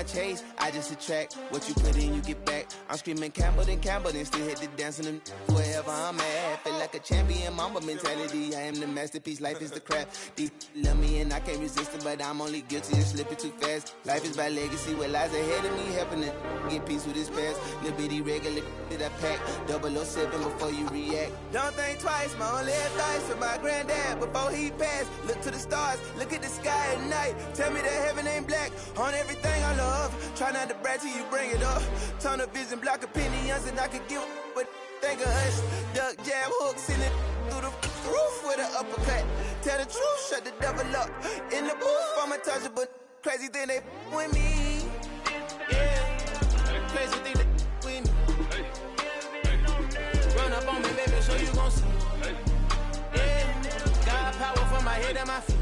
chase, I just attract. What you put in, you get back. I'm screaming Campbell, then still hit the dance and wherever I'm at. Feel like a champion, mamba mentality. I am the masterpiece, life is the crap. These love me and I can't resist it, but I'm only guilty of slipping too fast. Life is by legacy, what lies ahead of me, helping to get peace with this past. Little bitty regular that I pack, 007 before you react. Don't think twice, my only advice for my granddad before he passed. Look to the stars, look at the sky at night. Tell me that heaven ain't black on everything I love. Try not to brag till you bring it up. Tunnel vision, block opinions, and I could give what think of us. Duck jab hooks in it through the roof with an uppercut. Tell the truth, shut the devil up. In the booth, I'm untouchable. Crazy thing they with me. Yeah, crazy thing they with me. Run up on me, baby, so you gon' see. Yeah, got power from my head and my feet.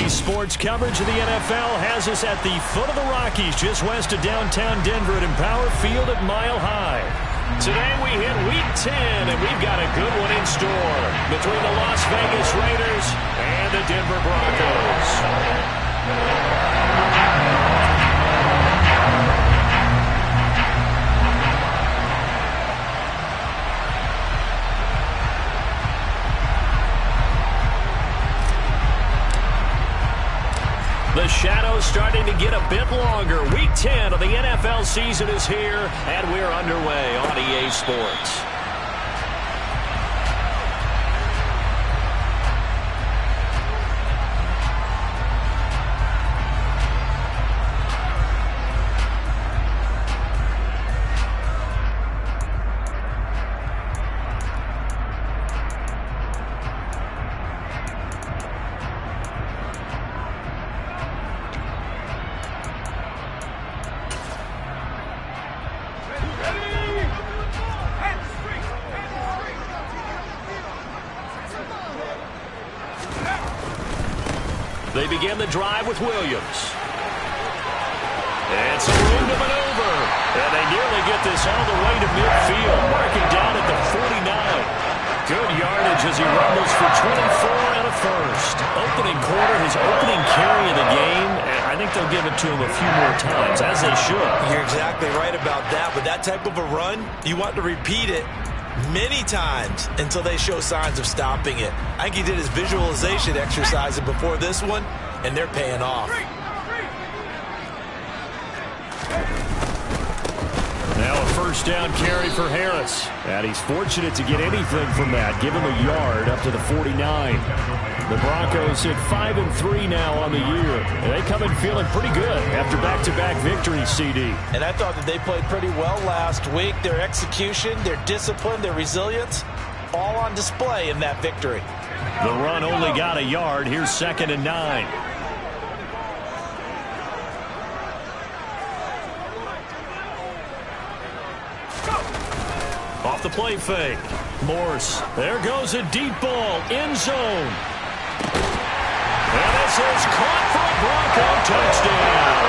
Sports coverage of the NFL has us at the foot of the Rockies, just west of downtown Denver at Empower Field at Mile High. Today we hit Week 10, and we've got a good one in store between the Las Vegas Raiders and the Denver Broncos. The shadow's starting to get a bit longer. Week 10 of the NFL season is here, and we're underway on EA Sports. They begin the drive with Williams. It's a room to maneuver. And they nearly get this all the way to midfield, marking down at the 49. Good yardage as he rumbles for 24 and a first. Opening quarter, his opening carry of the game, and I think they'll give it to him a few more times, as they should. You're exactly right about that. With that type of a run, you want to repeat it many times until they show signs of stopping it. I think he did his visualization exercise before this one, and they're paying off. Now a first down carry for Harris. And he's fortunate to get anything from that. Give him a yard up to the 49. The Broncos hit 5-3 now on the year. And they come in feeling pretty good after back-to-back victories, CD. And I thought that they played pretty well last week. Their execution, their discipline, their resilience, all on display in that victory. The run only got a yard. Here's 2nd and 9. Off the play fake. Morse. There goes a deep ball. End zone. And this is caught for a Bronco touchdown.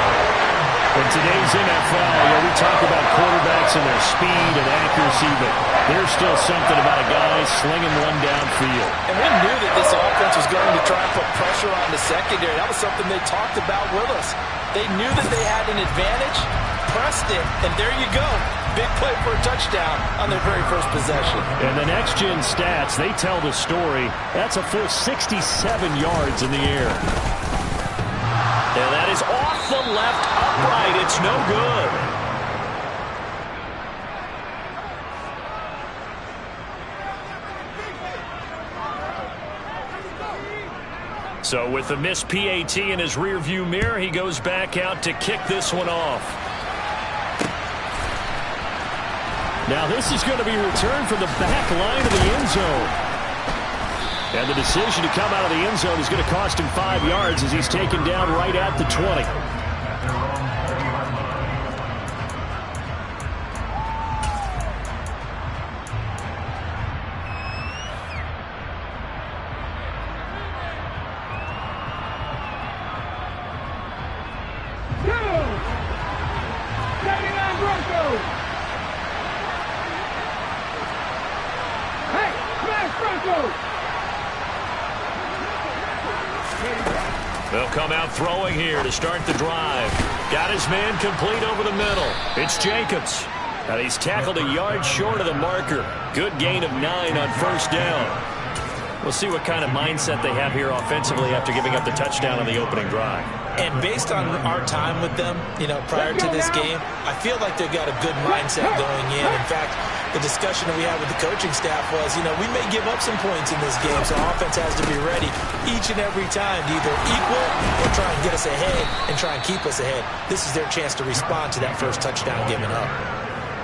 In today's NFL, we talk about quarterbacks and their speed and accuracy, but there's still something about a guy slinging one downfield. And we knew that this offense was going to try and put pressure on the secondary. That was something they talked about with us. They knew that they had an advantage, pressed it, and there you go. Big play for a touchdown on their very first possession. And the next-gen stats, they tell the story. That's a full 67 yards in the air. And that is off the left upright. It's no good. So with the missed PAT in his rearview mirror, he goes back out to kick this one off. Now this is going to be returned from the back line of the end zone. And the decision to come out of the end zone is going to cost him 5 yards as he's taken down right at the 20. Broncos! Hey, smash Broncos! They'll come out throwing here to start the drive. Got his man complete over the middle. It's Jacobs. And he's tackled a yard short of the marker. Good gain of 9 on first down. We'll see what kind of mindset they have here offensively after giving up the touchdown on the opening drive. And based on our time with them, prior to this game, I feel like they've got a good mindset going in. In fact, the discussion that we had with the coaching staff was, we may give up some points in this game, so offense has to be ready each and every time to either equal or try and get us ahead and try and keep us ahead. This is their chance to respond to that first touchdown given up.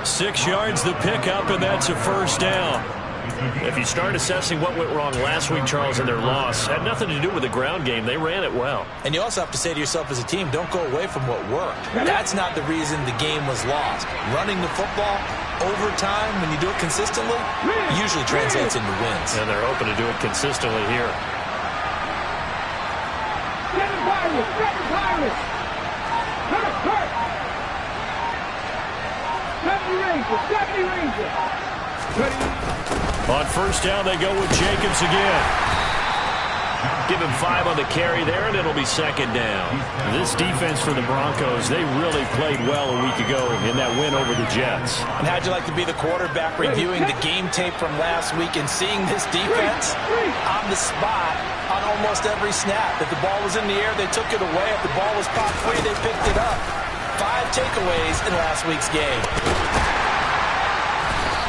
6 yards the pickup, and that's a first down. If you start assessing what went wrong last week, Charles, in their loss, had nothing to do with the ground game. They ran it well. And you also have to say to yourself as a team, don't go away from what worked. That's not the reason the game was lost. Running the football over time, when you do it consistently, usually translates into wins. And they're hoping to do it consistently here. Seven Pirates! Hurt! 70 Rangers! On first down, they go with Jacobs again. Give him 5 on the carry there, and it'll be second down. This defense for the Broncos, they really played well a week ago in that win over the Jets. And how'd you like to be the quarterback reviewing the game tape from last week and seeing this defense on the spot on almost every snap? If the ball was in the air, they took it away. If the ball was popped free, they picked it up. 5 takeaways in last week's game.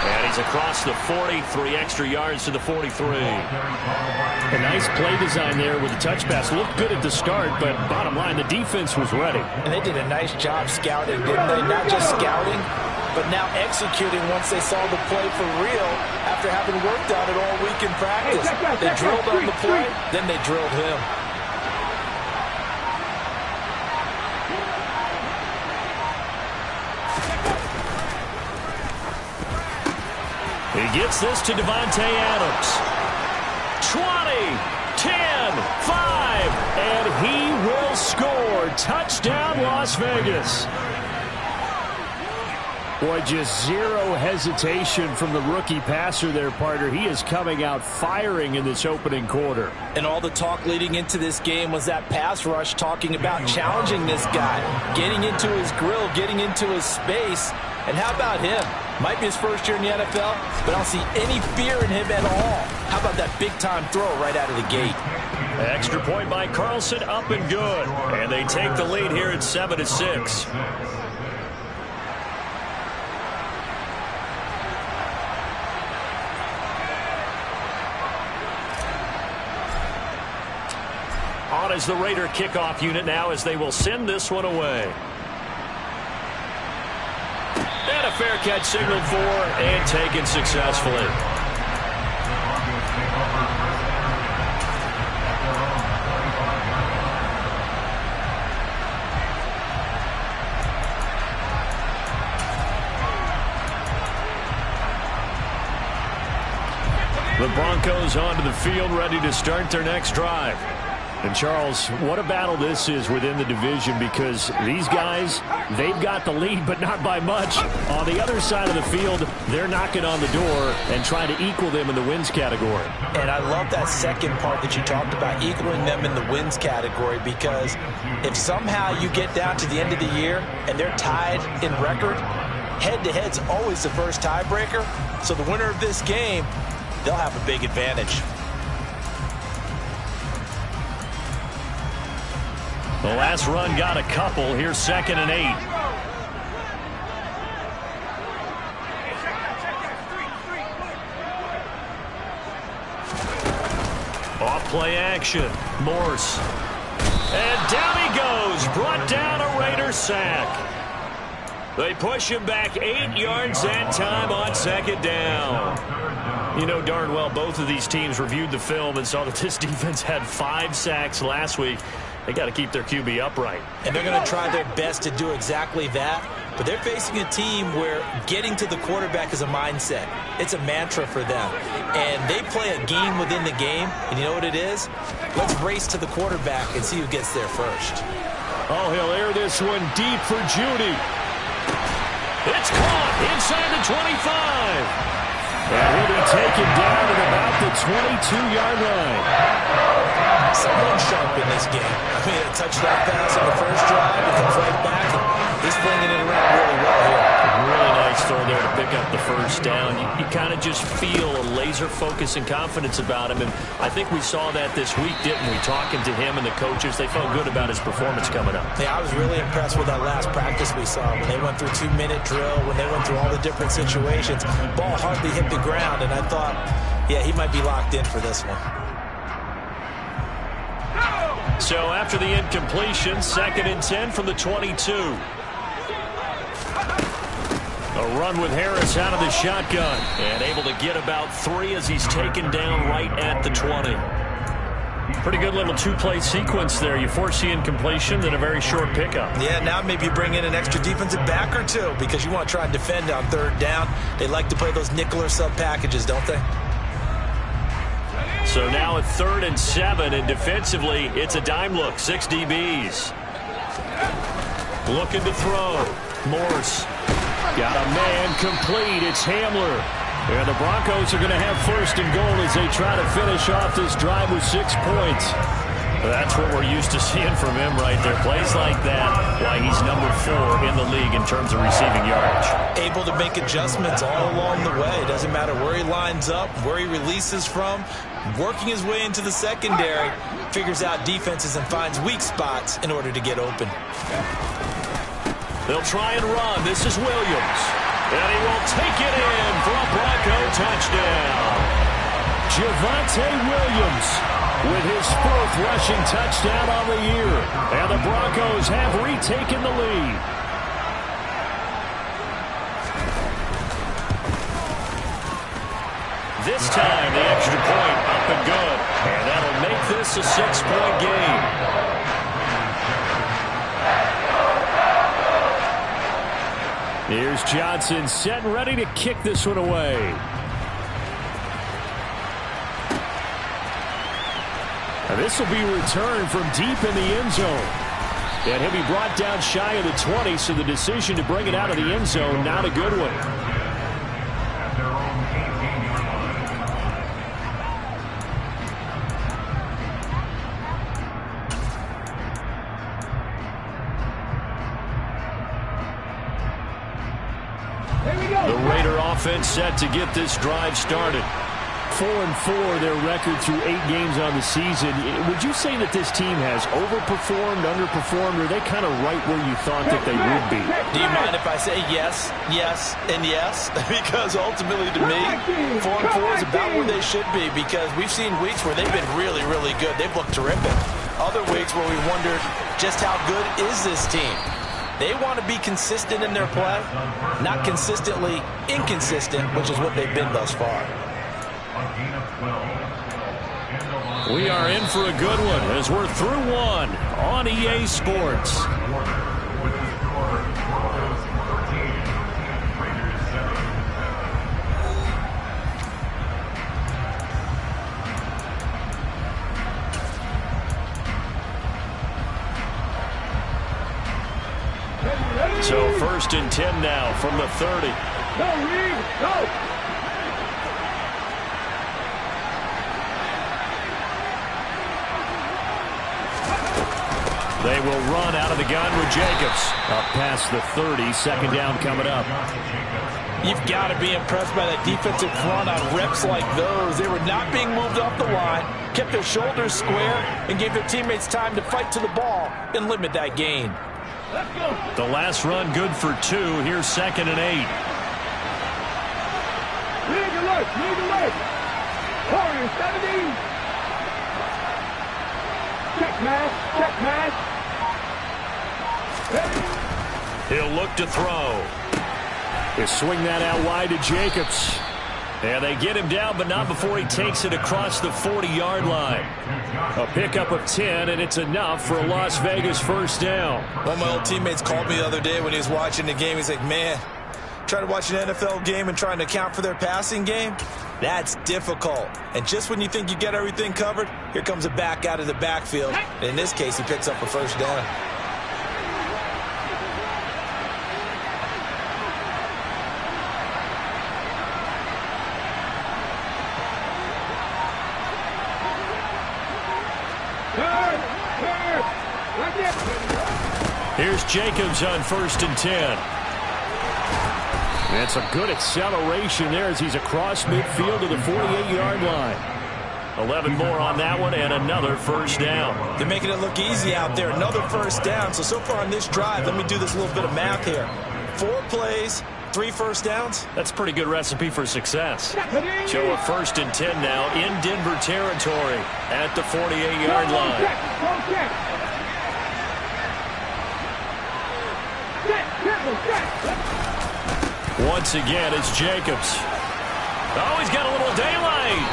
And he's across the 40, 3 extra yards to the 43. A nice play design there with the touch pass. Looked good at the start, but bottom line, the defense was ready. And they did a nice job scouting, didn't they? Not just scouting, but now executing once they saw the play for real after having worked on it all week in practice. They drilled on the play, then they drilled him. He gets this to Devontae Adams. 20, 10, 5, and he will score. Touchdown, Las Vegas. Boy, just zero hesitation from the rookie passer there, partner. He is coming out firing in this opening quarter. And all the talk leading into this game was that pass rush talking about challenging this guy, getting into his grill, getting into his space. And how about him? Might be his first year in the NFL, but I don't see any fear in him at all. How about that big-time throw right out of the gate? Extra point by Carlson, up and good. And they take the lead here at 7-6. On is the Raider kickoff unit now as they will send this one away. And a fair catch signaled for and taken successfully. The Broncos onto the field, ready to start their next drive. And, Charles, what a battle this is within the division, because these guys, they've got the lead, but not by much. On the other side of the field, they're knocking on the door and trying to equal them in the wins category. And I love that second part that you talked about, equaling them in the wins category, because if somehow you get down to the end of the year and they're tied in record, head-to-head's always the first tiebreaker. So the winner of this game, they'll have a big advantage. The last run got a couple. Here's 2nd and 8. Off play action. Morse. And down he goes. Brought down a Raider sack. They push him back 8 yards that time on 2nd down. You know darn well both of these teams reviewed the film and saw that this defense had 5 sacks last week. They got to keep their QB upright. And they're going to try their best to do exactly that. But they're facing a team where getting to the quarterback is a mindset. It's a mantra for them. And they play a game within the game. And you know what it is? Let's race to the quarterback and see who gets there first. Oh, he'll air this one deep for Judy. It's caught inside the 25. And he'll be taken down at about the 22-yard line. Someone sharp in this game. I mean, a touchdown pass on the first drive. It comes right back. He's flinging it around really well here. Really nice throw there to pick up the first down. You kind of just feel a laser focus and confidence about him. And I think we saw that this week, didn't we? Talking to him and the coaches, they felt good about his performance coming up. Yeah, I was really impressed with that last practice we saw. When they went through 2-minute drill, when they went through all the different situations, ball hardly hit the ground. And I thought, yeah, he might be locked in for this one. So after the incompletion, 2nd and 10 from the 22. A run with Harris out of the shotgun and able to get about 3 as he's taken down right at the 20. Pretty good little two-play sequence there. You force the incompletion, then a very short pickup. Yeah, now maybe bring in an extra defensive back or two because you want to try and defend on 3rd down. They like to play those nickel or sub packages, don't they? So now at 3rd and 7, and defensively, it's a dime look. 6 DBs. Looking to throw. Morse. Got a man complete. It's Hamler. And the Broncos are going to have 1st and goal as they try to finish off this drive with 6 points. That's what we're used to seeing from him right there. Plays like that, why he's number 4 in the league in terms of receiving yardage. Able to make adjustments all along the way. It doesn't matter where he lines up, where he releases from. Working his way into the secondary, figures out defenses and finds weak spots in order to get open. They'll try and run. This is Williams. And he will take it in for a Bronco touchdown. Javonte Williams with his 4th rushing touchdown on the year. And the Broncos have retaken the lead. This time, the extra point up and good. And that'll make this a 6-point game. Here's Johnson set and ready to kick this one away. And this will be returned from deep in the end zone. And he'll be brought down shy of the 20, so the decision to bring it out of the end zone, not a good one. The Raider offense set to get this drive started. 4-4 their record through 8 games on the season. Would you say that this team has overperformed, underperformed, or are they kind of right where you thought that they would be? Do you mind if I say yes, yes, and yes? Because ultimately to me, 4-4 is about where they should be because we've seen weeks where they've been really, really good. They've looked terrific. Other weeks where we wondered just how good is this team? They want to be consistent in their play, not consistently inconsistent, which is what they've been thus far. We are in for a good one as we're through one on EA Sports. So 1st and 10 now from the 30. Go, Reed, go! They will run out of the gun with Jacobs. Up past the 30, 2nd down coming up. You've got to be impressed by that defensive front on reps like those. They were not being moved off the line, kept their shoulders square, and gave their teammates time to fight to the ball and limit that gain. The last run good for 2. Here's 2nd and 8. Lead alert, lead alert! Corner 70! Check match, check match! He'll look to throw. He'll swing that out wide to Jacobs. And they get him down, but not before he takes it across the 40-yard line. A pickup of 10, and it's enough for a Las Vegas 1st down. One of my old teammates called me the other day when he was watching the game. He's like, man, trying to watch an NFL game and trying to account for their passing game, that's difficult. And just when you think you get everything covered, here comes a back out of the backfield. And in this case, he picks up a 1st down. Here's Jacobs on 1st and 10. And some good acceleration there as he's across midfield to the 48-yard line. 11 more on that one and another first down. They're making it look easy out there. Another first down. So far on this drive, let me do this little bit of math here. 4 plays, 3 first downs. That's a pretty good recipe for success. Show a 1st and 10 now in Denver territory at the 48-yard line. Once again, it's Jacobs. Oh, he's got a little daylight.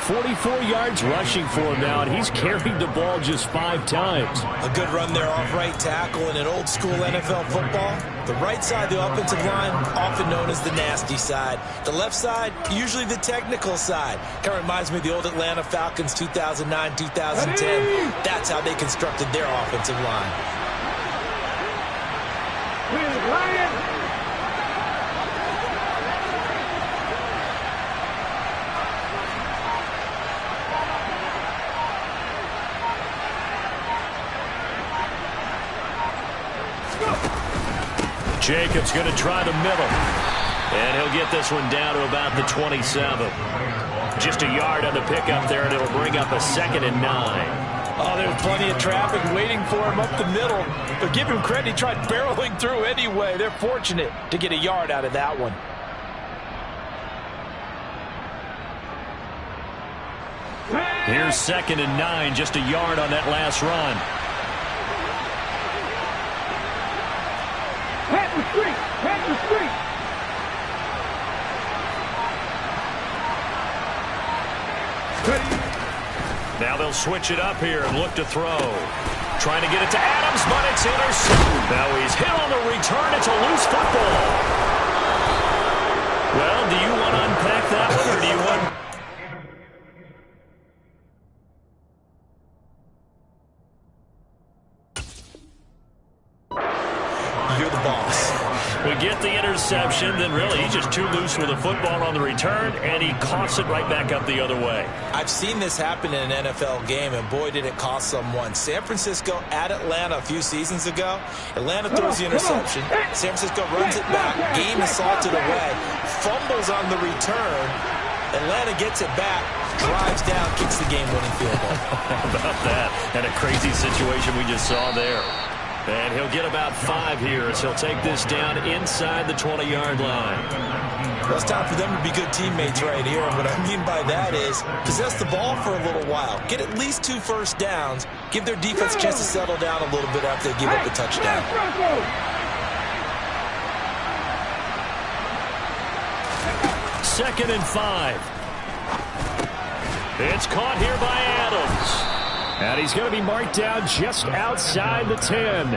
44 yards rushing for him now, and he's carried the ball just 5 times. A good run there off right tackle in an old-school NFL football. The right side of the offensive line, often known as the nasty side. The left side, usually the technical side. Kind of reminds me of the old Atlanta Falcons 2009-2010. That's how they constructed their offensive line. Jacobs going to try the middle. And he'll get this one down to about the 27. Just a yard on the pickup there, and it'll bring up a 2nd and 9. Oh, there's plenty of traffic waiting for him up the middle. But give him credit, he tried barreling through anyway. They're fortunate to get a yard out of that one. Here's 2nd and 9, just a yard on that last run. Now they'll switch it up here and look to throw. Trying to get it to Adams, but it's intercepted. Now he's hit on the return. It's a loose football. Well, do you want to unpack that one, or do you want... You're the boss. We get the interception, then really he's just too loose with the football on the return, and he coughs it right back up the other way. I've seen this happen in an NFL game, and boy, did it cost someone. San Francisco at Atlanta a few seasons ago. Atlanta throws the interception. San Francisco runs it back. Game is salted away. Fumbles on the return. Atlanta gets it back, drives down, kicks the game-winning field goal. How about that? And a crazy situation we just saw there. And he'll get about 5 here as he'll take this down inside the 20-yard line. Well, it's time for them to be good teammates right here. And what I mean by that is possess the ball for a little while. Get at least 2 first downs. Give their defense a chance to settle down a little bit after they give up a touchdown. Second and 5. It's caught here by Adams. And he's going to be marked down just outside the 10.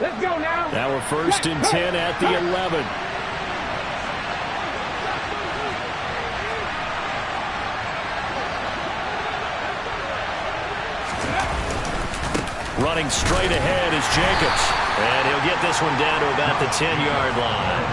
Let's go now. Now we're 1st and 10 at the 11. Running straight ahead is Jacobs. And he'll get this one down to about the 10-yard line.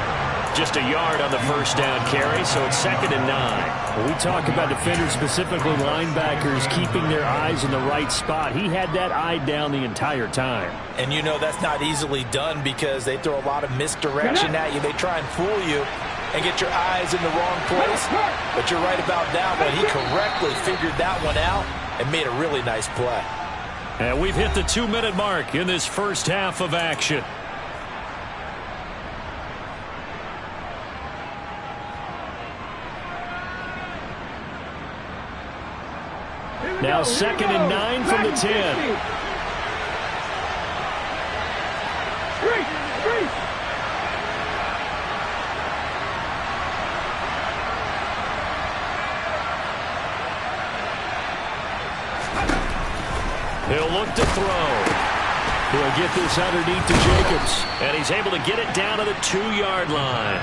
Just a yard on the first down carry, so it's 2nd and 9. When we talk about defenders, specifically linebackers, keeping their eyes in the right spot, he had that eye down the entire time. And you know that's not easily done because they throw a lot of misdirection at you. They try and fool you and get your eyes in the wrong place. But you're right about that one. He correctly figured that one out and made a really nice play. And we've hit the 2-minute mark in this first half of action. Now 2nd and 9 from the 10. He'll look to throw. He'll get this underneath to Jacobs. And he's able to get it down to the 2-yard line.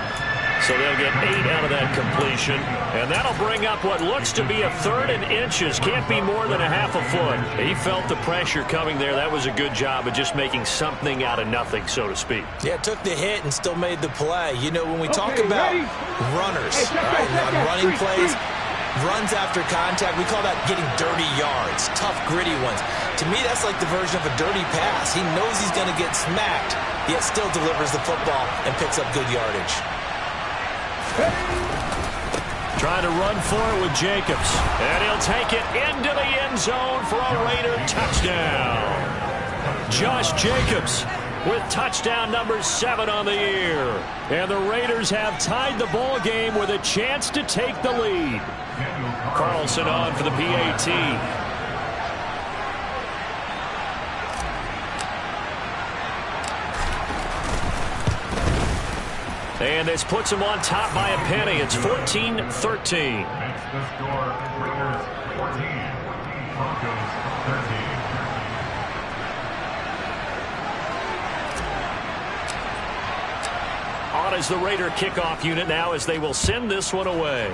So they'll get 8 out of that completion. And that'll bring up what looks to be a 3rd and inches. Can't be more than a half a foot. He felt the pressure coming there. That was a good job of just making something out of nothing, so to speak. Yeah, took the hit and still made the play. You know, when we talk about runners, right, on running plays, runs after contact, we call that getting dirty yards, tough, gritty ones. To me, that's like the version of a dirty pass. He knows he's going to get smacked, yet still delivers the football and picks up good yardage. Trying to run for it with Jacobs. And he'll take it into the end zone for a Raider touchdown. Josh Jacobs with touchdown number 7 on the year. And the Raiders have tied the ball game with a chance to take the lead. Carlson on for the PAT. And this puts them on top by a penny. It's 14-13. The score, Raiders 14, Broncos 13. On is the Raider kickoff unit now as they will send this one away.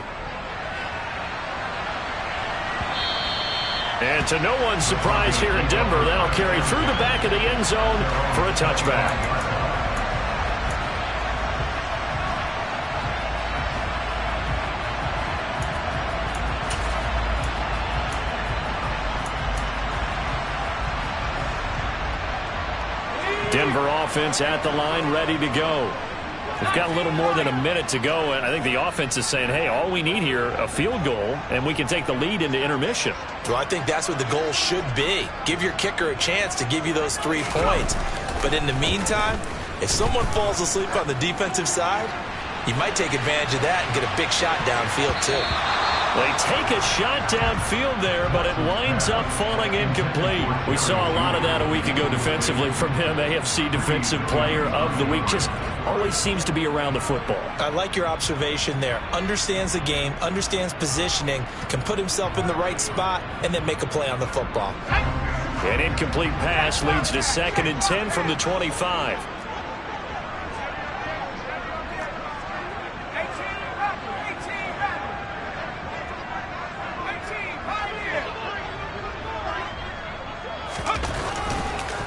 And to no one's surprise here in Denver, that'll carry through the back of the end zone for a touchback. Denver offense at the line, ready to go. We've got a little more than a minute to go, and I think the offense is saying, hey, all we need here, a field goal, and we can take the lead into intermission. Well, I think that's what the goal should be. Give your kicker a chance to give you those 3 points. But in the meantime, if someone falls asleep on the defensive side, you might take advantage of that and get a big shot downfield, too. They take a shot downfield there, but it winds up falling incomplete. We saw a lot of that a week ago defensively from him. AFC Defensive Player of the Week. Just always seems to be around the football. I like your observation there. Understands the game, understands positioning, can put himself in the right spot, and then make a play on the football. An incomplete pass leads to 2nd and 10 from the 25.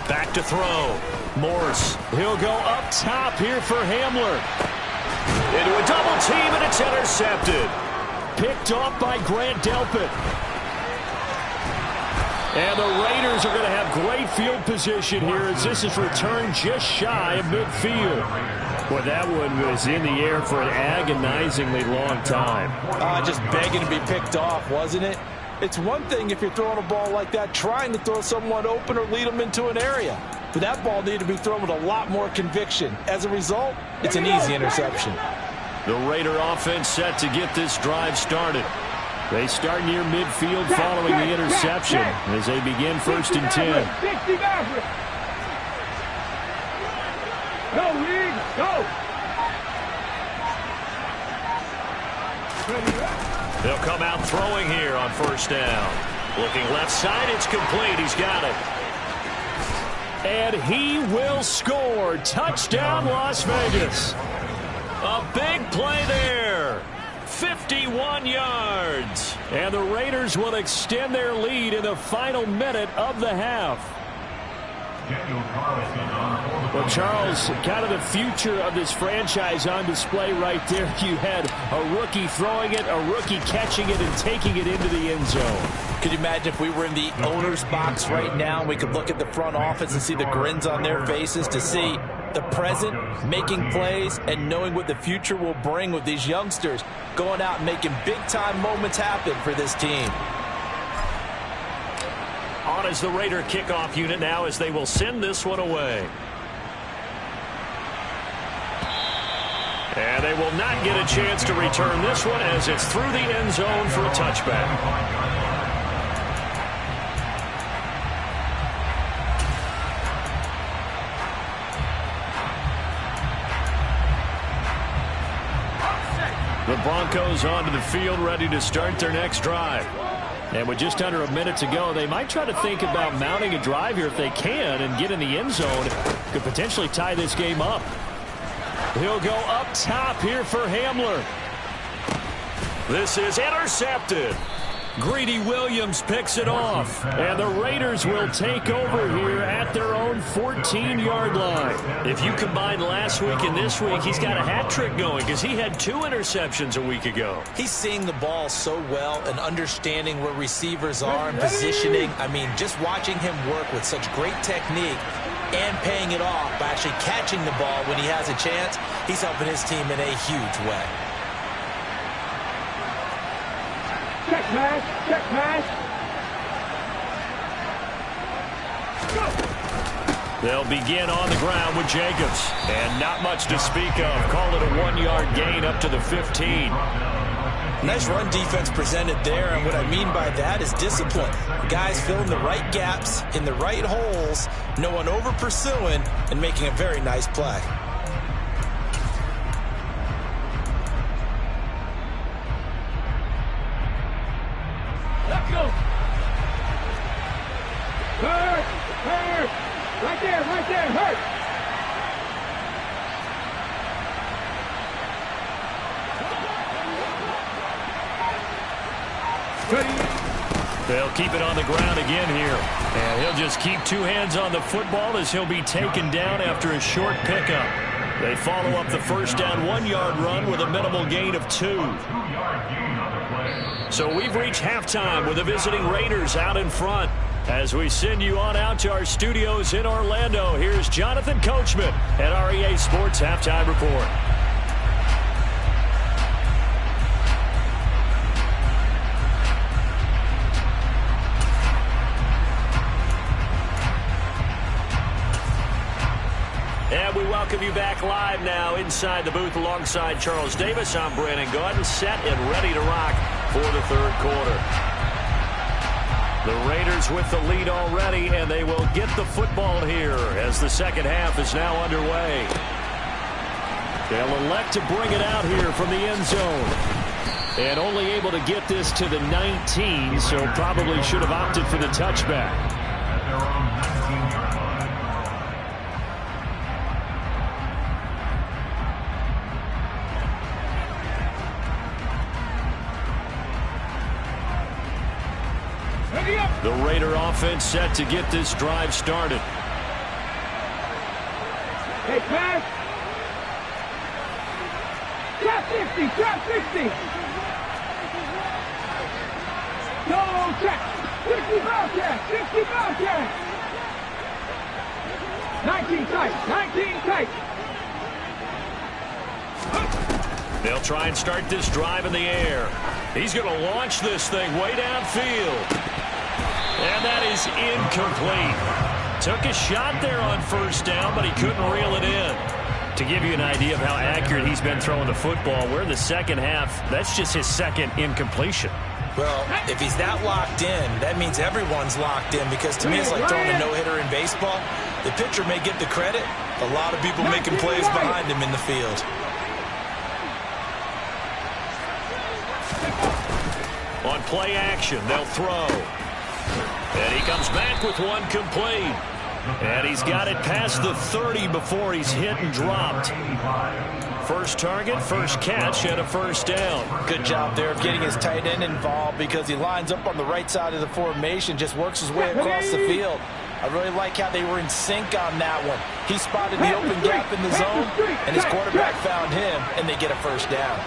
Back to throw. Morse. He'll go up top here for Hamler. Into a double team, and it's intercepted. Picked off by Grant Delpit. And the Raiders are going to have great field position here as this is returned just shy of midfield. Well, that one was in the air for an agonizingly long time. Just begging to be picked off, wasn't it? It's one thing if you're throwing a ball like that, trying to throw someone open or lead them into an area. But that ball needed to be thrown with a lot more conviction. As a result, it's an easy interception. The Raider offense set to get this drive started. They start near midfield following the interception as they begin 1st and 10. Go, Reed, go! They'll come out throwing here on 1st down. Looking left side, it's complete. He's got it. And he will score. Touchdown, Las Vegas. A big play there. 51 yards. And the Raiders will extend their lead in the final minute of the half. Well, Charles, kind of the future of this franchise on display right there. You had a rookie throwing it, a rookie catching it, and taking it into the end zone. Could you imagine if we were in the owner's box right now and we could look at the front office and see the grins on their faces to see the present, making plays, and knowing what the future will bring with these youngsters going out and making big-time moments happen for this team. On is the Raider kickoff unit now as they will send this one away. And they will not get a chance to return this one as it's through the end zone for a touchback. The Broncos onto the field ready to start their next drive. And with just under a minute to go, they might try to think about mounting a drive here if they can and get in the end zone. Could potentially tie this game up. He'll go up top here for Hamler. This is intercepted. Greedy Williams picks it off. And the Raiders will take over here at their own 14-yard line. If you combine last week and this week, he's got a hat trick going because he had 2 interceptions a week ago. He's seeing the ball so well and understanding where receivers are and positioning. I mean, just watching him work with such great technique and paying it off by actually catching the ball when he has a chance, he's helping his team in a huge way. Check pass, check pass. They'll begin on the ground with Jacobs. And not much to speak of. Call it a 1-yard gain up to the 15. Nice run defense presented there, and what I mean by that is discipline. Guys filling the right gaps in the right holes, no one over pursuing, and making a very nice play. Let's go. Hurt, hurt. Right there, hurt. They'll keep it on the ground again here. And he'll just keep 2 hands on the football as he'll be taken down after a short pickup. They follow up the first down 1-yard run with a minimal gain of 2. So we've reached halftime with the visiting Raiders out in front. As we send you on out to our studios in Orlando, here's Jonathan Coachman at REA Sports Halftime Report. And we welcome you back live now inside the booth alongside Charles Davis. I'm Brandon Gaudin, set and ready to rock for the third quarter. The Raiders with the lead already, and they will get the football here as the second half is now underway. They'll elect to bring it out here from the end zone. And only able to get this to the 19, so probably should have opted for the touchback. The Raider offense set to get this drive started. Hey, pass. Drop 60, drop 60. No check. 60 Bobcat, 60 Bobcat. 19 tight, 19 tight. They'll try and start this drive in the air. He's going to launch this thing way downfield. And that is incomplete. Took a shot there on first down, but he couldn't reel it in. To give you an idea of how accurate he's been throwing the football, we're in the second half. That's just his second incompletion. Well, if he's that locked in, that means everyone's locked in, because to me it's like throwing a no-hitter in baseball. The pitcher may get the credit. A lot of people making plays behind him in the field. On play action, they'll throw. And he comes back with one complete. And he's got it past the 30 before he's hit and dropped. First target, first catch, and a first down. Good job there of getting his tight end involved, because he lines up on the right side of the formation, just works his way across the field. I really like how they were in sync on that one. He spotted the open gap in the zone, and his quarterback found him, and they get a first down.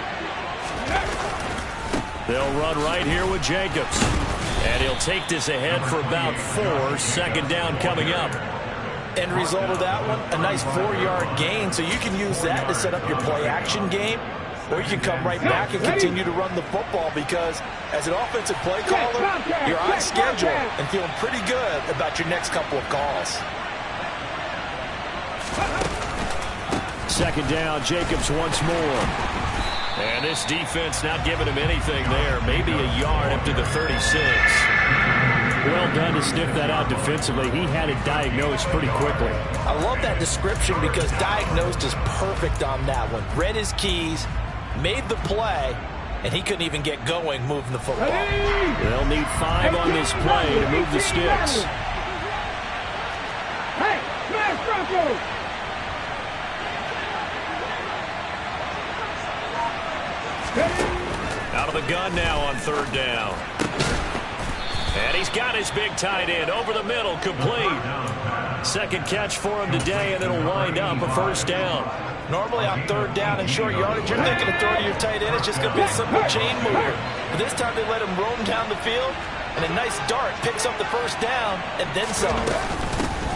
They'll run right here with Jacobs. And he'll take this ahead for about 4. Second down coming up. End result of that one, a nice 4-yard gain, so you can use that to set up your play-action game, or you can come right back and continue to run the football, because as an offensive play caller, you're on schedule and feeling pretty good about your next couple of calls. Second down, Jacobs once more. And this defense not giving him anything there. Maybe a yard up to the 36. Well done to sniff that out defensively. He had it diagnosed pretty quickly. I love that description, because diagnosed is perfect on that one. Read his keys, made the play, and he couldn't even get going moving the football. They'll need 5 on this play to move the sticks. Hey, smash Broncos! gun now on third down. And he's got his big tight end over the middle, complete. Second catch for him today, and it'll wind up a first down. Normally on third down and short yardage, you're thinking of throwing to your tight end. It's just going to be a simple chain mover. But this time they let him roam down the field, and a nice dart picks up the first down, and then some.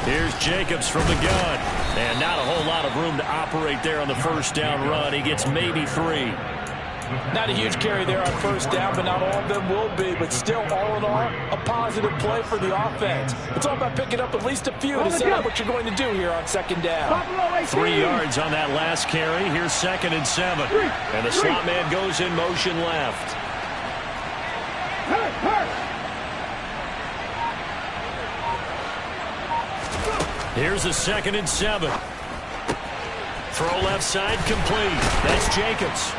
Here's Jacobs from the gun. And not a whole lot of room to operate there on the first down run. He gets maybe 3. Not a huge carry there on first down, but not all of them will be. But still, all in all, a positive play for the offense. It's all about picking up at least a few to set up what you're going to do here on second down. 3 yards on that last carry. Here's 2nd and 7. And the slot man goes in motion left. Here's a 2nd and 7. Throw left side complete. That's Jacobs.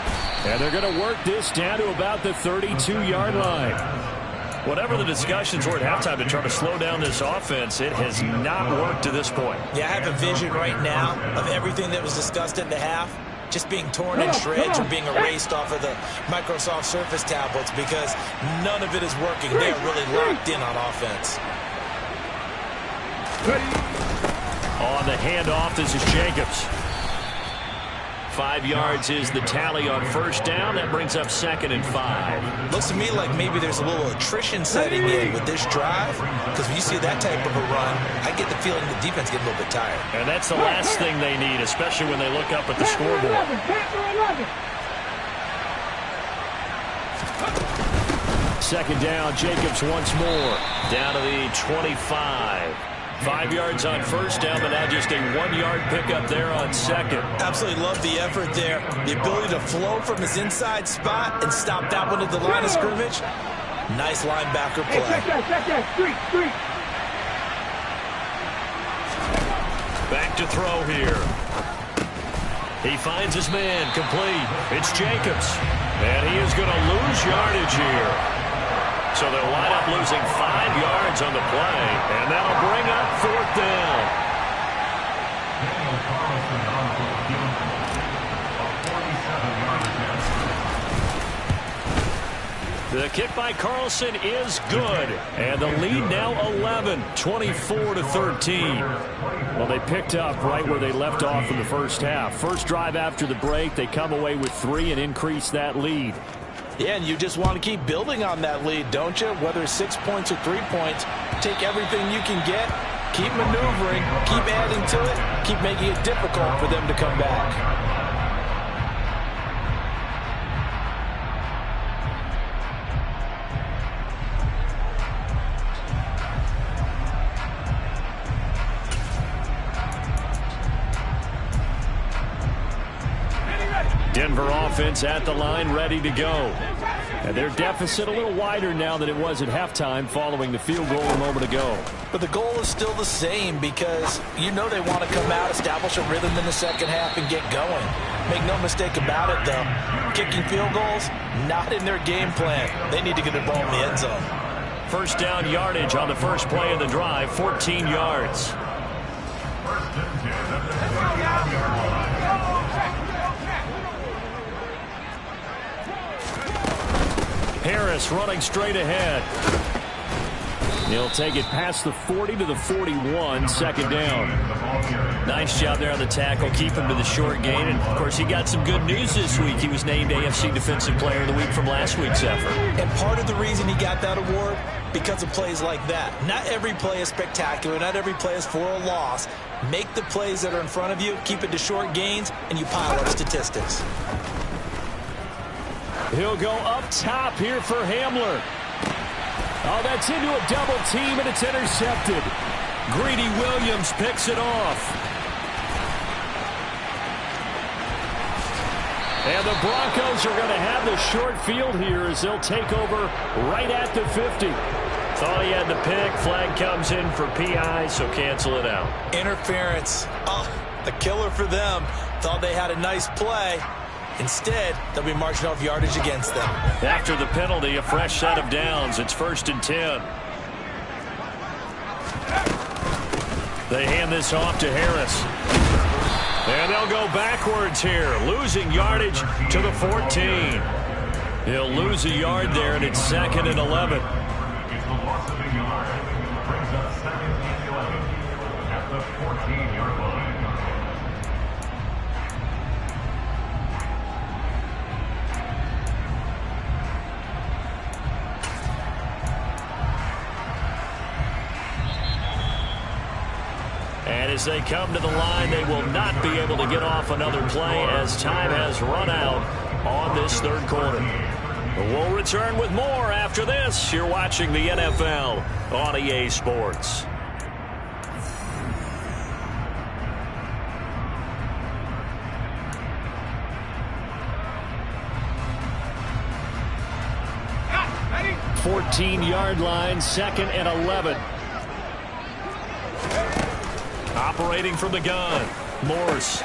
And they're going to work this down to about the 32-yard line. Whatever the discussions were at halftime to try to slow down this offense, it has not worked to this point. Yeah, I have a vision right now of everything that was discussed at the half just being torn in shreds or being erased off of the Microsoft Surface tablets because none of it is working. They are really locked in on offense. On the handoff, this is Jacobs. 5 yards is the tally on first down. That brings up 2nd and 5. Looks to me like maybe there's a little attrition setting in with this drive because when you see that type of a run, I get the feeling the defense gets a little bit tired. And that's the last thing they need, especially when they look up at the scoreboard. Second down, Jacobs once more. Down to the 25. 5 yards on first down, but now just a 1-yard pickup there on second. Absolutely love the effort there. The ability to flow from his inside spot and stop that one at the line of scrimmage. Nice linebacker play. Back to throw here. He finds his man, complete. It's Jacobs. And he is going to lose yardage here. So they'll wind up losing 5 yards on the play, and that'll bring up 4th down. The kick by Carlson is good, and the lead now 11, 24-13. Well, they picked up right where they left off in the first half. First drive after the break, they come away with 3 and increase that lead. Yeah, and you just want to keep building on that lead, don't you? Whether it's 6 points or 3 points, take everything you can get, keep maneuvering, keep adding to it, keep making it difficult for them to come back. Denver offense at the line, ready to go. And their deficit a little wider now than it was at halftime following the field goal a moment ago. But the goal is still the same because you know they want to come out, establish a rhythm in the second half, and get going. Make no mistake about it, though. Kicking field goals, not in their game plan. They need to get the ball in the end zone. First down yardage on the first play of the drive, 14 yards. Harris running straight ahead. He'll take it past the 40 to the 41, second down. Nice job there on the tackle, keep him to the short gain. And, of course, he got some good news this week. He was named AFC Defensive Player of the Week from last week's effort. And part of the reason he got that award, because of plays like that. Not every play is spectacular. Not every play is for a loss. Make the plays that are in front of you, keep it to short gains, and you pile up statistics. He'll go up top here for Hamler. Oh, that's into a double team, and it's intercepted. Greedy Williams picks it off. And the Broncos are going to have the short field here as they'll take over right at the 50. Thought he had the pick. Flag comes in for PI, so cancel it out. Interference. Oh, a killer for them. Thought they had a nice play. Instead, they'll be marching off yardage against them. After the penalty, a fresh set of downs. It's 1st and 10. They hand this off to Harris. And they'll go backwards here, losing yardage to the 14. He'll lose a yard there, and it's 2nd and 11. It's the loss of a yard. Brings up 2nd and 11 at the 14-yard line. And as they come to the line, they will not be able to get off another play as time has run out on this third quarter. We'll return with more after this. You're watching the NFL on EA Sports. Ready? 14-yard line, 2nd and 11. Operating from the gun, Morse.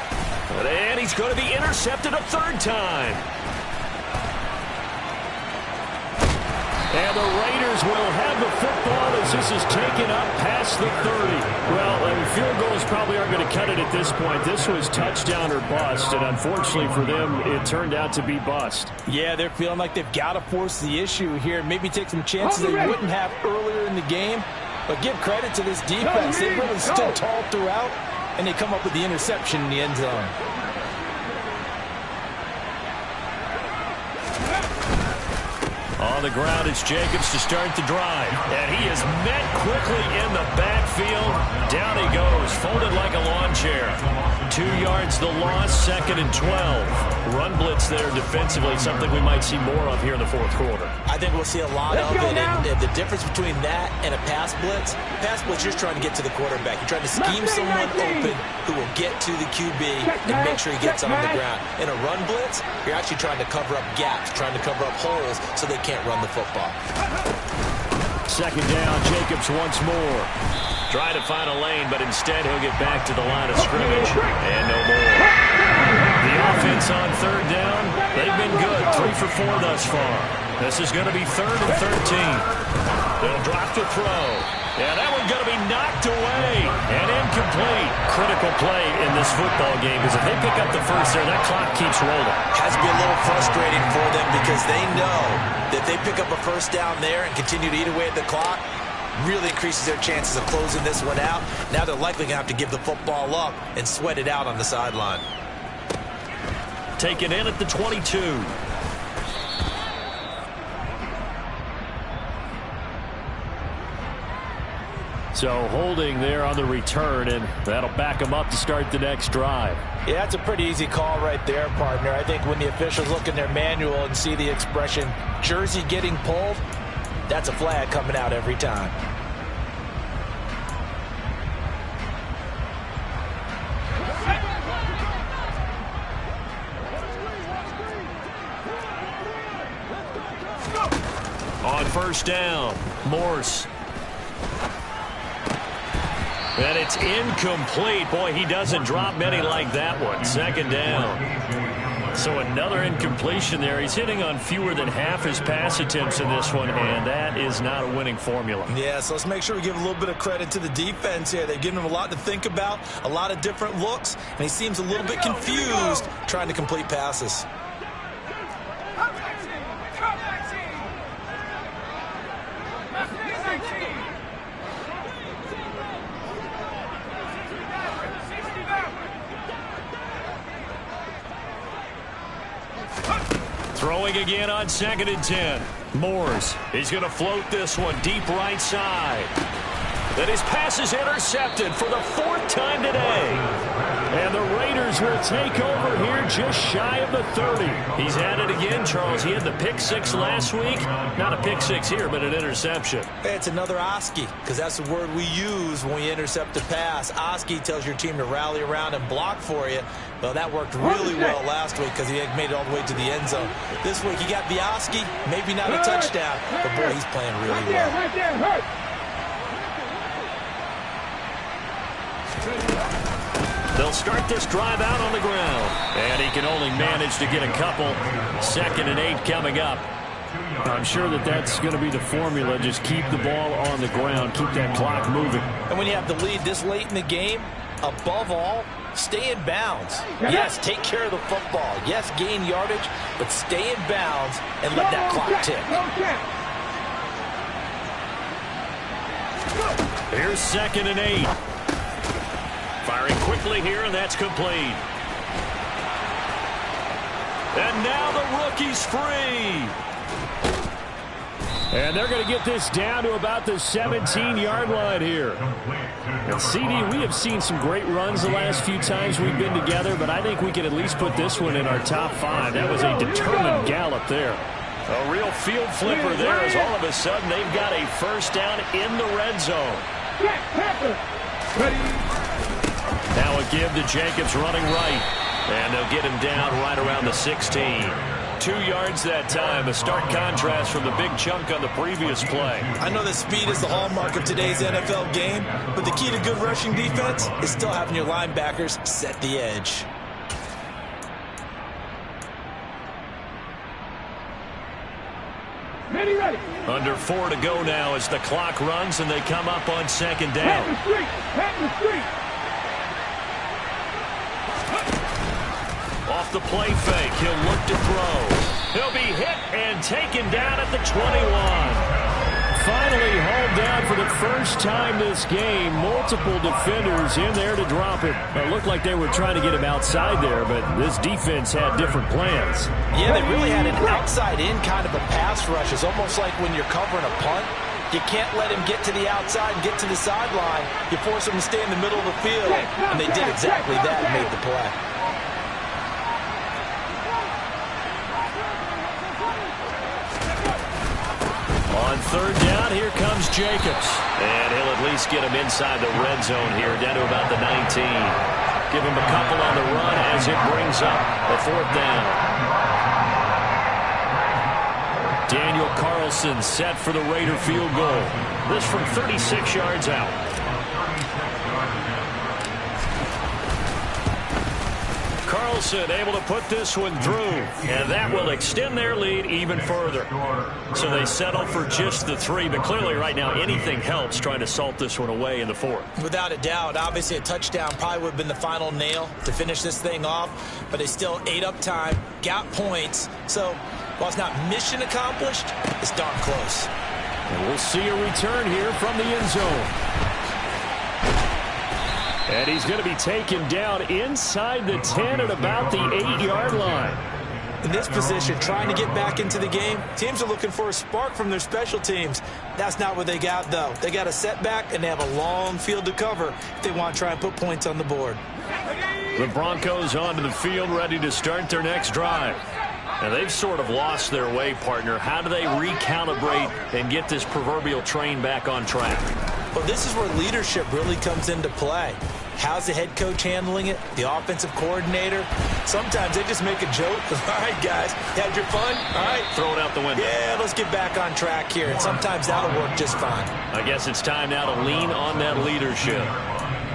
And he's going to be intercepted a third time. And the Raiders will have the football as this is taken up past the 30. Well, field goals probably aren't going to cut it at this point. This was touchdown or bust, and unfortunately for them, it turned out to be bust. Yeah, they're feeling like they've got to force the issue here. Maybe take some chances they wouldn't have earlier in the game. But give credit to this defense. They really stood tall throughout, and they come up with the interception in the end zone. On the ground, it's Jacobs to start the drive. And he is met quickly in the backfield. Down he goes, folded like a lawn chair. 2 yards the loss, 2nd and 12. Run blitz there defensively, something we might see more of here in the fourth quarter. I think we'll see a lot of it. And the difference between that and a pass blitz, you're just trying to get to the quarterback. You're trying to scheme someone open who will get to the QB and make sure he gets on the ground. In a run blitz, you're actually trying to cover up gaps, trying to cover up holes so they can't run the football. 2nd down, Jacobs once more. Trying to find a lane, but instead he'll get back to the line of scrimmage. And no more. The offense on 3rd down, they've been good. 3 for 4 thus far. This is going to be 3rd and 13. They'll drop to throw. And that one's going to be knocked away and incomplete. Critical play in this football game because if they pick up the first there, that clock keeps rolling. Has to be a little frustrating for them because they know that if they pick up a first down there and continue to eat away at the clock, really increases their chances of closing this one out. Now they're likely going to have to give the football up and sweat it out on the sideline. Taken in at the 22. So holding there on the return, and that'll back them up to start the next drive. Yeah, that's a pretty easy call right there, partner. I think when the officials look in their manual and see the expression, jersey getting pulled, that's a flag coming out every time. On 1st down, Morse. And it's incomplete. Boy, he doesn't drop many like that one. 2nd down. So another incompletion there. He's hitting on fewer than half his pass attempts in this one, and that is not a winning formula. Yeah, so let's make sure we give a little bit of credit to the defense here. They've given him a lot to think about, a lot of different looks, and he seems a little bit confused trying to complete passes. Throwing again on 2nd and 10. Morse. He's going to float this one deep right side. Then his pass is intercepted for the 4th time today. And the Raiders will take over here just shy of the 30. He's at it again, Charles. He had the pick 6 last week. Not a pick 6 here, but an interception. It's another Oski, because that's the word we use when we intercept a pass. Oski tells your team to rally around and block for you. Well, that worked really well last week because he made it all the way to the end zone. This week he got the Oski, maybe not a touchdown, but boy, he's playing really well. Right there, hurt. They'll start this drive out on the ground. And he can only manage to get a couple. 2nd and 8 coming up. I'm sure that that's going to be the formula. Just keep the ball on the ground. Keep that clock moving. And when you have the lead this late in the game, above all, Stay in bounds. Yes, take care of the football. Yes, gain yardage, but stay in bounds and let that clock tick. Here's 2nd and 8. Firing quickly here, and that's complete. And now the rookie's free. And they're going to get this down to about the 17-yard line here. And CD, we have seen some great runs the last few times we've been together, but I think we can at least put this one in our top 5. That was a determined gallop there. A real field flipper there as all of a sudden they've got a first down in the red zone. Now a give to Jacobs running right. And they'll get him down right around the 16. 2 yards that time. A stark contrast from the big chunk on the previous play. I know that speed is the hallmark of today's NFL game, but the key to good rushing defense is still having your linebackers set the edge. Ready. Under 4 to go now as the clock runs and they come up on 2nd down. Pat the street. Off the play fake, he'll look to throw. He'll be hit and taken down at the 21. Finally hauled down for the first time this game. Multiple defenders in there to drop it. It looked like they were trying to get him outside there, but this defense had different plans. Yeah, they really had an outside-in kind of a pass rush. It's almost like when you're covering a punt. You can't let him get to the outside and get to the sideline. You force him to stay in the middle of the field, and they did exactly that and made the play. On 3rd down, here comes Jacobs. And he'll at least get him inside the red zone here, down to about the 19. Give him a couple on the run as it brings up a 4th down. Daniel Carlson set for the Raider field goal. This from 36 yards out. Carlson able to put this one through, and that will extend their lead even further. So they settle for just the 3, but clearly right now anything helps trying to salt this one away in the 4th. Without a doubt, obviously a touchdown probably would have been the final nail to finish this thing off, but they still ate up time, got points. So while it's not mission accomplished, it's darn close. And we'll see a return here from the end zone. And he's going to be taken down inside the 10 at about the 8-yard line. In this position, trying to get back into the game, teams are looking for a spark from their special teams. That's not what they got, though. They got a setback, and they have a long field to cover if they want to try and put points on the board. The Broncos onto the field, ready to start their next drive. And they've sort of lost their way, partner. How do they recalibrate and get this proverbial train back on track? Well, this is where leadership really comes into play. How's the head coach handling it? The offensive coordinator? Sometimes they just make a joke. All right, guys, had your fun? All right. Throw it out the window. Yeah, let's get back on track here. And sometimes that'll work just fine. I guess it's time now to lean on that leadership.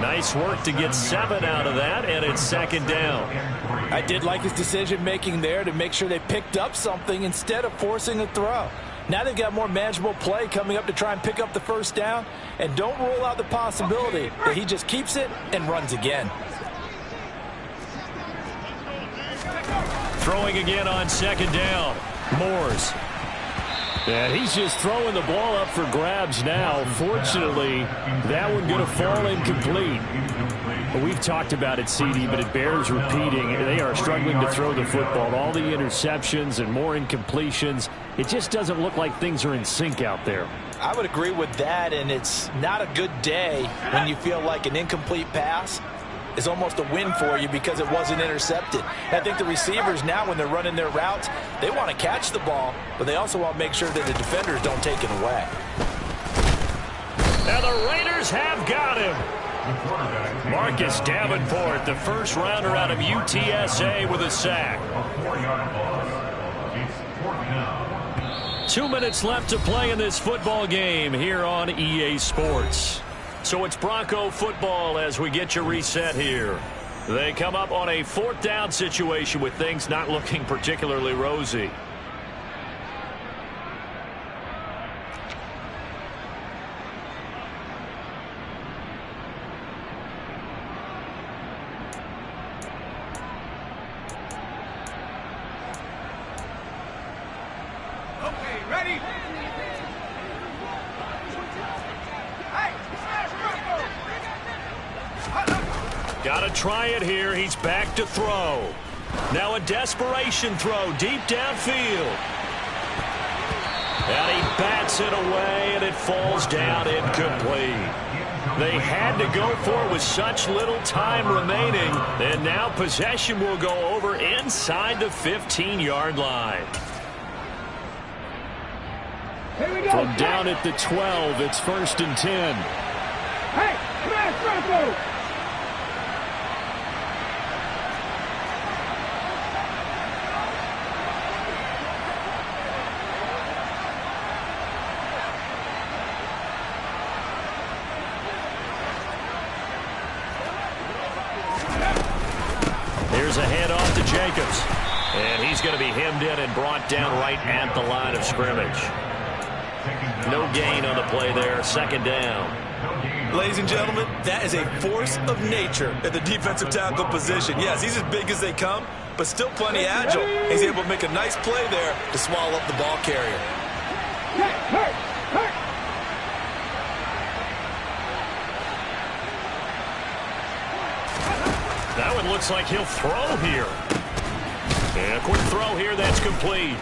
Nice work to get 7 out of that, and it's 2nd down. I did like his decision-making there to make sure they picked up something instead of forcing a throw. Now they've got more manageable play coming up to try and pick up the first down. And don't rule out the possibility that he just keeps it and runs again. Throwing again on 2nd down. Moores. And he's just throwing the ball up for grabs now. Fortunately, that one going to fall incomplete. We've talked about it, CD, but it bears repeating. They are struggling to throw the football. All the interceptions and more incompletions. It just doesn't look like things are in sync out there. I would agree with that, and it's not a good day when you feel like an incomplete pass is almost a win for you because it wasn't intercepted. I think the receivers now, when they're running their routes, they want to catch the ball, but they also want to make sure that the defenders don't take it away. And the Raiders have got him. Marcus Davenport, the first rounder out of UTSA, with a sack. 2 minutes left to play in this football game here on EA Sports. So it's Bronco football as we get you reset here. They come up on a 4th down situation with things not looking particularly rosy. Got to try it here. He's back to throw. Now a desperation throw deep downfield. And he bats it away, and it falls down incomplete. They had to go for it with such little time remaining, and now possession will go over inside the 15-yard line. From down at the 12, it's 1st and 10. Hey, smash Broncos! Here's a handoff to Jacobs. And he's going to be hemmed in and brought down right at the line of scrimmage. No gain on the play there. 2nd down. Ladies and gentlemen, that is a force of nature at the defensive tackle position. Yes, he's as big as they come, but still plenty agile. He's able to make a nice play there to swallow up the ball carrier. That one looks like he'll throw here. And a quick throw here that's complete.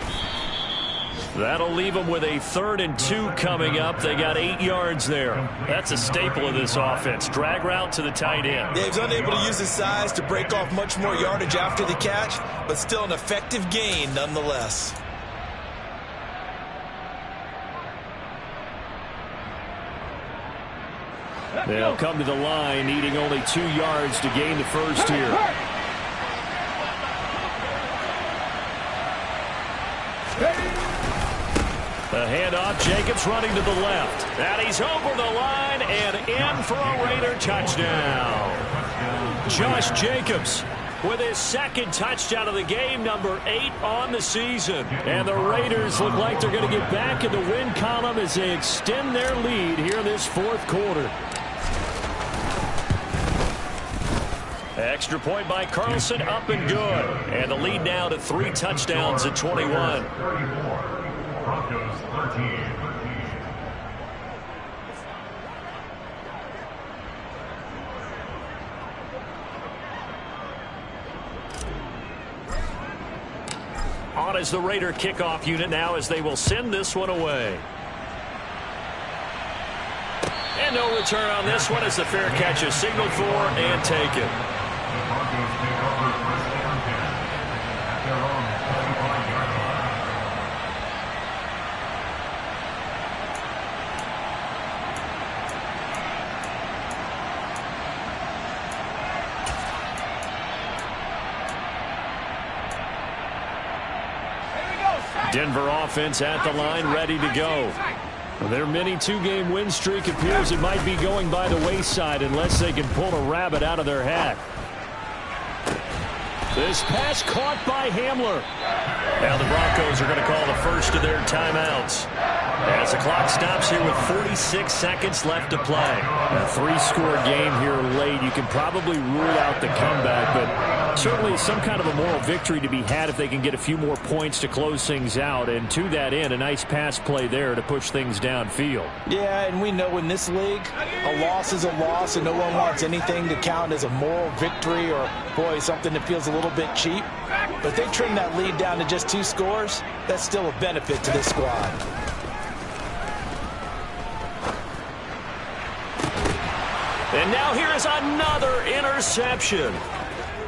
That'll leave them with a 3rd and 2 coming up. They got 8 yards there. That's a staple of this offense. Drag route to the tight end. Yeah, he's unable to use his size to break off much more yardage after the catch, but still an effective gain nonetheless. They'll come to the line, needing only 2 yards to gain the first here. The handoff, Jacobs running to the left. And he's over the line and in for a Raider touchdown. Josh Jacobs with his 2nd touchdown of the game, number 8 on the season. And the Raiders look like they're going to get back in the win column as they extend their lead here in this 4th quarter. Extra point by Carlson, up and good. And the lead now to 3 touchdowns at 21. 34. Broncos 13. On is the Raider kickoff unit now as they will send this one away. And no return on this one as the fair catch is signaled for and taken. The Broncos take over 1st and 10 at their own 45-yard line. Denver offense at the line, ready to go. Their mini 2-game win streak appears it might be going by the wayside unless they can pull a rabbit out of their hat. This pass caught by Hamler. Now the Broncos are going to call the first of their timeouts as the clock stops here with 46 seconds left to play. A 3-score game here late. You can probably rule out the comeback, but certainly some kind of a moral victory to be had if they can get a few more points to close things out. And to that end, a nice pass play there to push things downfield. Yeah, and we know in this league, a loss is a loss, and no one wants anything to count as a moral victory or, boy, something that feels a little bit cheap. But if they trim that lead down to just 2 scores, that's still a benefit to this squad. And now here is another interception.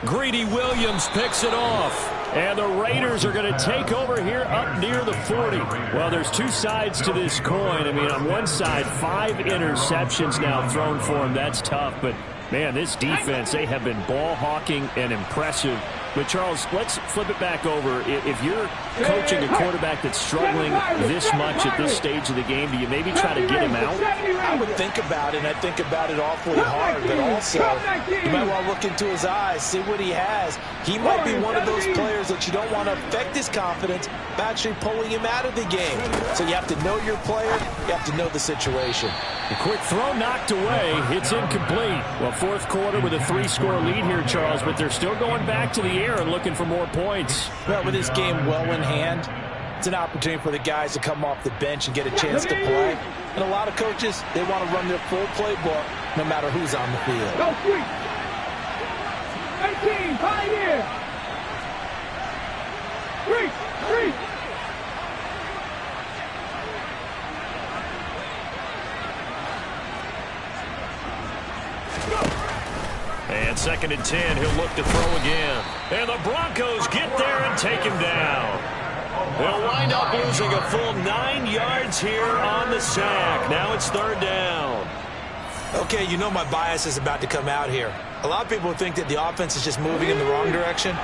Greedy Williams picks it off. And the Raiders are going to take over here up near the 40. Well, there's 2 sides to this coin. I mean, on one side, 5 interceptions now thrown for him. That's tough. But, man, this defense, they have been ball hawking and impressive. But, Charles, let's flip it back over. If you're coaching a quarterback that's struggling this much at this stage of the game, do you maybe try to get him out? I would think about it, and I think about it awfully hard. But also, you might want to look into his eyes, see what he has. He might be one of those players that you don't want to affect his confidence by actually pulling him out of the game. So you have to know your player. You have to know the situation. A quick throw knocked away. It's incomplete. Well, 4th quarter with a 3-score lead here, Charles, but they're still going back to the air and looking for more points. Well, with this game well in hand, it's an opportunity for the guys to come off the bench and get a chance to play. And a lot of coaches, they want to run their full playbook no matter who's on the field. Go sweep. 18, pioneer. 3. And 2nd and 10, he'll look to throw again. And the Broncos get there and take him down. They'll wind up losing a full 9 yards here on the sack. Now it's 3rd down. Okay, you know my bias is about to come out here. A lot of people think that the offense is just moving in the wrong direction.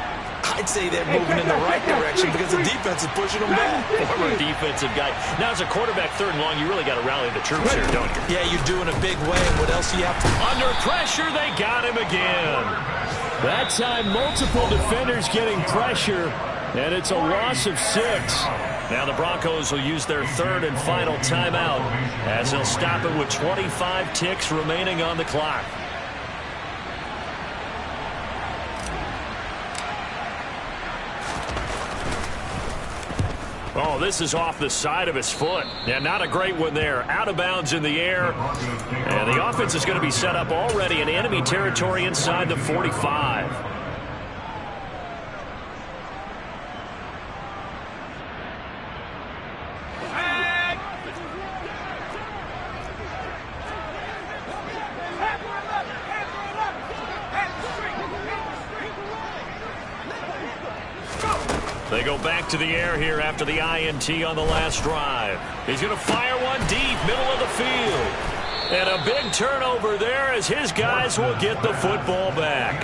I'd say they're moving in the right direction because the defense is pushing them back. Former defensive guy. Now, as a quarterback, 3rd and long, you really got to rally the troops here, don't you? Yeah, you do in a big way. What else do you have to... Under pressure, they got him again. That time, multiple defenders getting pressure, and it's a loss of 6. Now the Broncos will use their 3rd and final timeout as they'll stop it with 25 ticks remaining on the clock. Oh, this is off the side of his foot. Yeah, not a great one there. Out of bounds in the air. And the offense is going to be set up already in enemy territory inside the 45. They go back to the air here after the INT on the last drive. He's going to fire one deep, middle of the field. And a big turnover there as his guys will get the football back.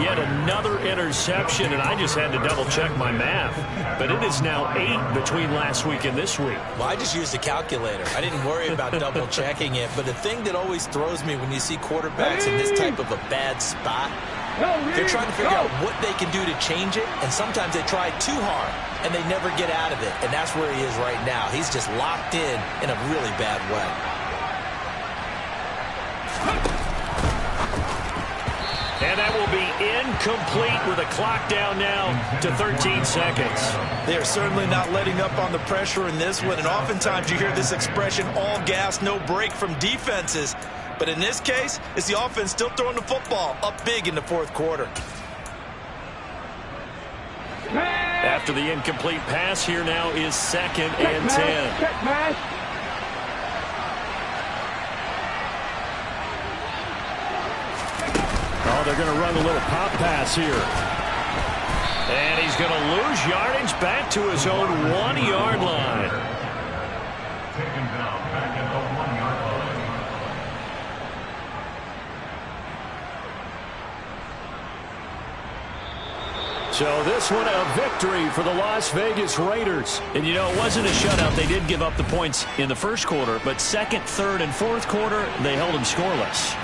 Yet another interception, and I just had to double-check my math. But it is now 8 between last week and this week. Well, I just used a calculator. I didn't worry about double-checking it. But the thing that always throws me when you see quarterbacks in this type of a bad spot, they're trying to figure out what they can do to change it, and sometimes they try too hard, and they never get out of it. And that's where he is right now. He's just locked in a really bad way. And that will be incomplete with a clock down now to 13 seconds. They are certainly not letting up on the pressure in this one, and oftentimes you hear this expression, all gas, no break from defenses. But in this case, it's the offense still throwing the football up big in the 4th quarter. After the incomplete pass, here now is 2nd and 10. Check pass. Oh, they're going to run a little pop pass here. And he's going to lose yardage back to his own 1-yard line. Taken down back at the 1-yard line. So this one a victory for the Las Vegas Raiders. And, you know, it wasn't a shutout. They did give up the points in the 1st quarter, but 2nd, 3rd, and 4th quarter, they held them scoreless.